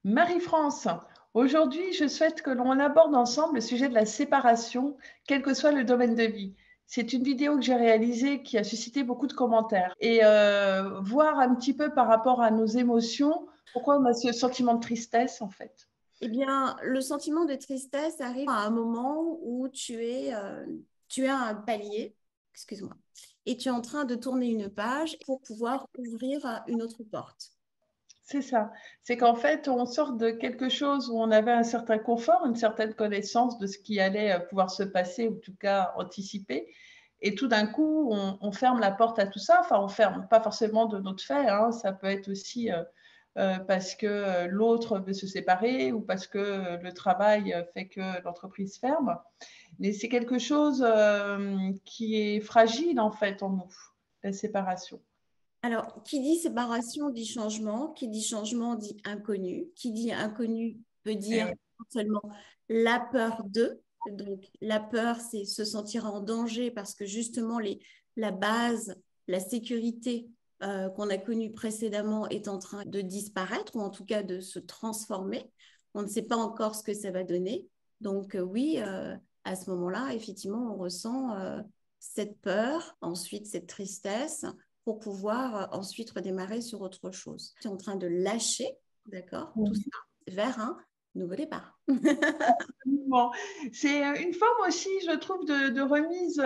Marie-France, aujourd'hui, je souhaite que l'on aborde ensemble le sujet de la séparation, quel que soit le domaine de vie. C'est une vidéo que j'ai réalisée qui a suscité beaucoup de commentaires et voir un petit peu par rapport à nos émotions, pourquoi on a ce sentiment de tristesse en fait. Eh bien, le sentiment de tristesse arrive à un moment où tu es à un palier, excuse-moi, et tu es en train de tourner une page pour pouvoir ouvrir une autre porte. C'est ça. C'est qu'en fait, on sort de quelque chose où on avait un certain confort, une certaine connaissance de ce qui allait pouvoir se passer, ou en tout cas anticiper. Et tout d'un coup, on ferme la porte à tout ça. Enfin, on ferme, pas forcément de notre fait, hein. Ça peut être aussi parce que l'autre veut se séparer ou parce que le travail fait que l'entreprise ferme. Mais c'est quelque chose qui est fragile, en fait, en nous, la séparation. Alors, qui dit séparation dit changement, qui dit changement dit inconnu, qui dit inconnu peut Et dire ouais. non seulement la peur de, donc la peur c'est se sentir en danger parce que justement la base, la sécurité qu'on a connue précédemment est en train de disparaître ou en tout cas de se transformer. On ne sait pas encore ce que ça va donner. Donc oui, à ce moment-là, effectivement, on ressent cette peur, ensuite cette tristesse pour pouvoir ensuite redémarrer sur autre chose. Tu es en train de lâcher, d'accord, tout ça vers un nouveau départ. Bon. C'est une forme aussi, je trouve, de remise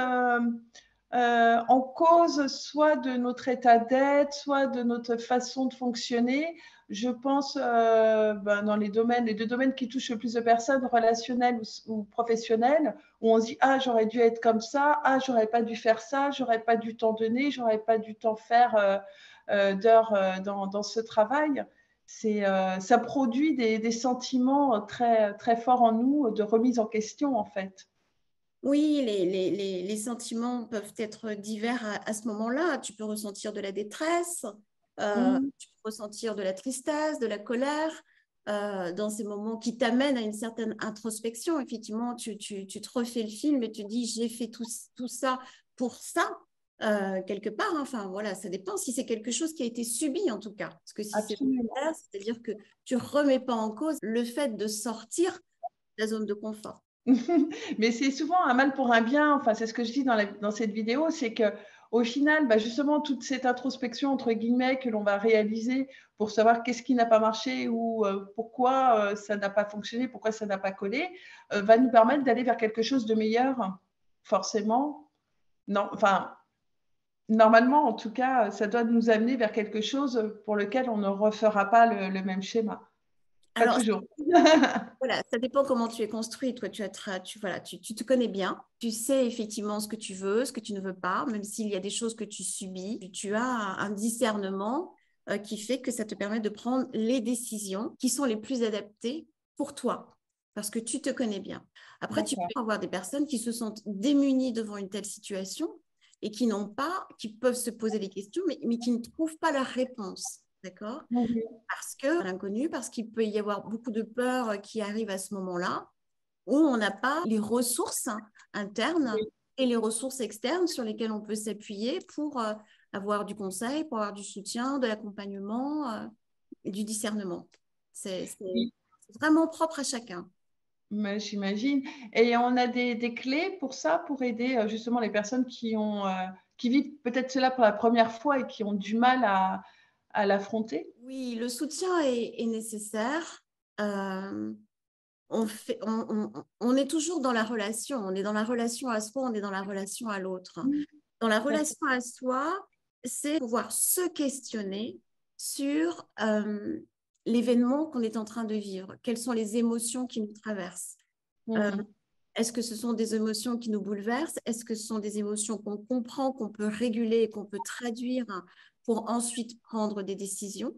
en cause, soit de notre état d'être, soit de notre façon de fonctionner. Je pense dans les deux domaines qui touchent le plus de personnes, relationnels ou professionnels, où on se dit ah j'aurais dû être comme ça, ah j'aurais pas dû faire ça, j'aurais pas dû temps donner, j'aurais pas dû temps faire d'heures dans ce travail. Ça produit des sentiments très, très forts en nous de remise en question, en fait. Oui, les sentiments peuvent être divers à ce moment-là. Tu peux ressentir de la détresse, Mm. tu peux ressentir de la tristesse, de la colère, dans ces moments qui t'amènent à une certaine introspection. Effectivement, tu te refais le film et tu dis, j'ai fait tout ça pour ça, quelque part, hein. Enfin, voilà, ça dépend si c'est quelque chose qui a été subi, en tout cas. Parce que si c'est Absolument. volontaire, c'est-à-dire que tu ne remets pas en cause le fait de sortir de la zone de confort. Mais c'est souvent un mal pour un bien. Enfin, c'est ce que je dis dans cette vidéo, c'est que au final, bah, justement, toute cette introspection entre guillemets que l'on va réaliser pour savoir qu'est-ce qui n'a pas marché ou pourquoi ça n'a pas fonctionné, pourquoi ça n'a pas collé, va nous permettre d'aller vers quelque chose de meilleur, forcément. Non, enfin, normalement, en tout cas, ça doit nous amener vers quelque chose pour lequel on ne refera pas le même schéma. Pas Alors, toujours. voilà, ça dépend comment tu es construit. Toi, tu te connais bien. Tu sais effectivement ce que tu veux, ce que tu ne veux pas, même s'il y a des choses que tu subis. Tu as un discernement qui fait que ça te permet de prendre les décisions qui sont les plus adaptées pour toi, parce que tu te connais bien. Après, tu D'accord. peux avoir des personnes qui se sentent démunies devant une telle situation et qui n'ont pas, qui peuvent se poser des questions, mais qui ne trouvent pas leur réponse. D'accord? Mhm. Parce que l'inconnu, parce qu'il peut y avoir beaucoup de peurs qui arrivent à ce moment-là, où on n'a pas les ressources internes Oui. et les ressources externes sur lesquelles on peut s'appuyer pour avoir du conseil, pour avoir du soutien, de l'accompagnement et du discernement. C'est Oui. vraiment propre à chacun. Mais j'imagine. Et on a des clés pour ça, pour aider justement les personnes qui vivent peut-être cela pour la première fois et qui ont du mal à l'affronter. Oui, le soutien est nécessaire. Euh, on est toujours dans la relation. On est dans la relation à soi, on est dans la relation à l'autre. Mhm. Dans la Tout à fait. relation à soi, c'est pouvoir se questionner sur l'événement qu'on est en train de vivre. Quelles sont les émotions qui nous traversent? Euh, Mhm. Est-ce que ce sont des émotions qui nous bouleversent? Est-ce que ce sont des émotions qu'on comprend, qu'on peut réguler, qu'on peut traduire pour ensuite prendre des décisions?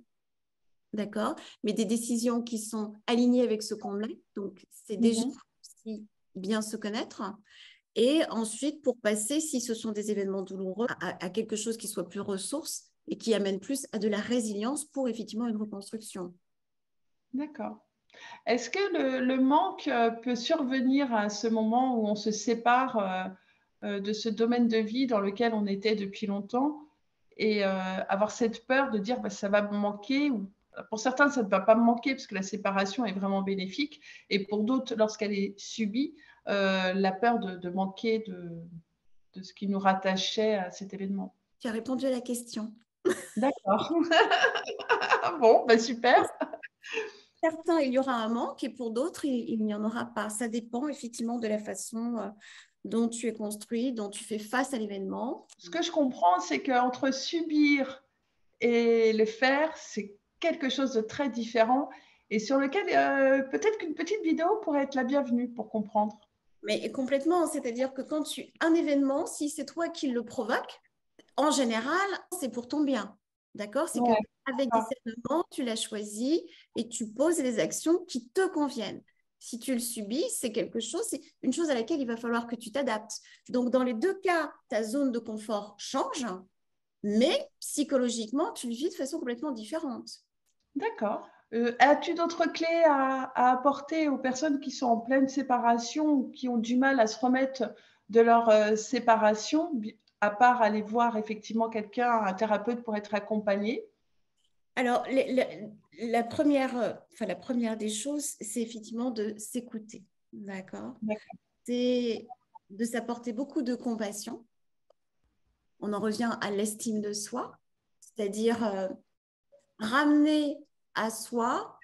D'accord? Mais des décisions qui sont alignées avec ce qu'on est. Donc, c'est déjà Mhm. aussi bien se connaître. Et ensuite, pour passer, si ce sont des événements douloureux, à quelque chose qui soit plus ressource et qui amène plus à de la résilience pour effectivement une reconstruction. D'accord. Est-ce que le manque peut survenir à ce moment où on se sépare de ce domaine de vie dans lequel on était depuis longtemps et avoir cette peur de dire bah, ça va me manquer Pour certains, ça ne va pas me manquer parce que la séparation est vraiment bénéfique. Et pour d'autres, lorsqu'elle est subie, la peur de manquer de ce qui nous rattachait à cet événement. Tu as répondu à la question. D'accord. Bon, bah super. Certains, il y aura un manque et pour d'autres, il n'y en aura pas. Ça dépend effectivement de la façon dont tu es construit, dont tu fais face à l'événement. Ce que je comprends, c'est qu'entre subir et le faire, c'est quelque chose de très différent et sur lequel peut-être qu'une petite vidéo pourrait être la bienvenue pour comprendre. Mais complètement, c'est-à-dire que quand un événement, si c'est toi qui le provoque, en général, c'est pour ton bien. D'accord? C'est Ouais, qu'avec ah, discernement, tu l'as choisi et tu poses les actions qui te conviennent. Si tu le subis, c'est quelque chose, c'est une chose à laquelle il va falloir que tu t'adaptes. Donc, dans les deux cas, ta zone de confort change, mais psychologiquement, tu le vis de façon complètement différente. d'accord. As-tu d'autres clés à apporter aux personnes qui sont en pleine séparation ou qui ont du mal à se remettre de leur séparation, à part aller voir effectivement quelqu'un, un thérapeute pour être accompagné? Alors, la première des choses, c'est effectivement de s'écouter. D'accord? D'accord. C'est de s'apporter beaucoup de compassion. On en revient à l'estime de soi, c'est-à-dire ramener à soi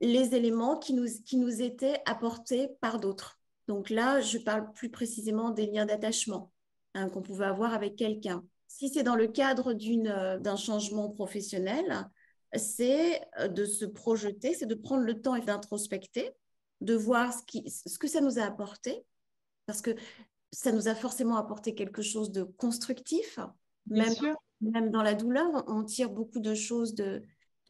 les éléments qui nous étaient apportés par d'autres. Donc là, je parle plus précisément des liens d'attachement qu'on pouvait avoir avec quelqu'un. Si c'est dans le cadre d'un changement professionnel, c'est de se projeter, c'est de prendre le temps et d'introspecter, de voir ce que ça nous a apporté, parce que ça nous a forcément apporté quelque chose de constructif, Bien même, sûr. même dans la douleur, on tire beaucoup de choses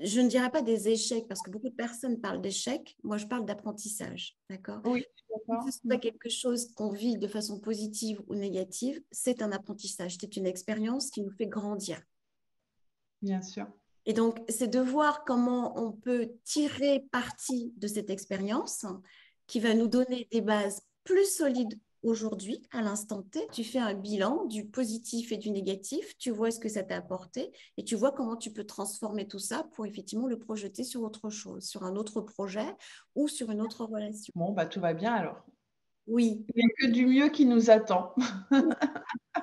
je ne dirais pas des échecs, parce que beaucoup de personnes parlent d'échecs, moi je parle d'apprentissage, d'accord? Oui, je suis Que ce d'accord. soit quelque chose qu'on vit de façon positive ou négative, c'est un apprentissage, c'est une expérience qui nous fait grandir. Bien sûr. Et donc, c'est de voir comment on peut tirer parti de cette expérience qui va nous donner des bases plus solides aujourd'hui, à l'instant T. Tu fais un bilan du positif et du négatif, tu vois ce que ça t'a apporté et tu vois comment tu peux transformer tout ça pour effectivement le projeter sur autre chose, sur un autre projet ou sur une autre relation. Bon, bah, tout va bien alors. Oui, Il n'y a que du mieux qui nous attend.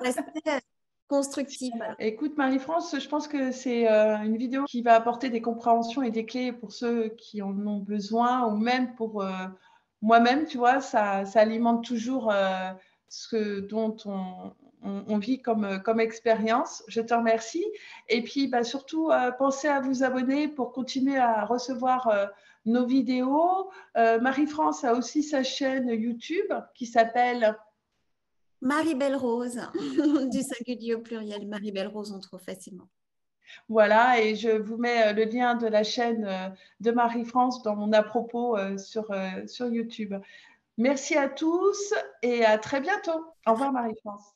rester constructif. Écoute, Marie-France, je pense que c'est une vidéo qui va apporter des compréhensions et des clés pour ceux qui en ont besoin ou même pour moi-même, tu vois, ça alimente toujours ce dont on vit comme expérience. Je te remercie. Et puis, bah, surtout, pensez à vous abonner pour continuer à recevoir nos vidéos. Marie-France a aussi sa chaîne YouTube qui s'appelle Marie-Belle Rose, du singulier au pluriel, Marie-Belle Rose, on trouve facilement. Voilà, et je vous mets le lien de la chaîne de Marie-France dans mon à propos sur YouTube. Merci à tous et à très bientôt. Au revoir Marie-France.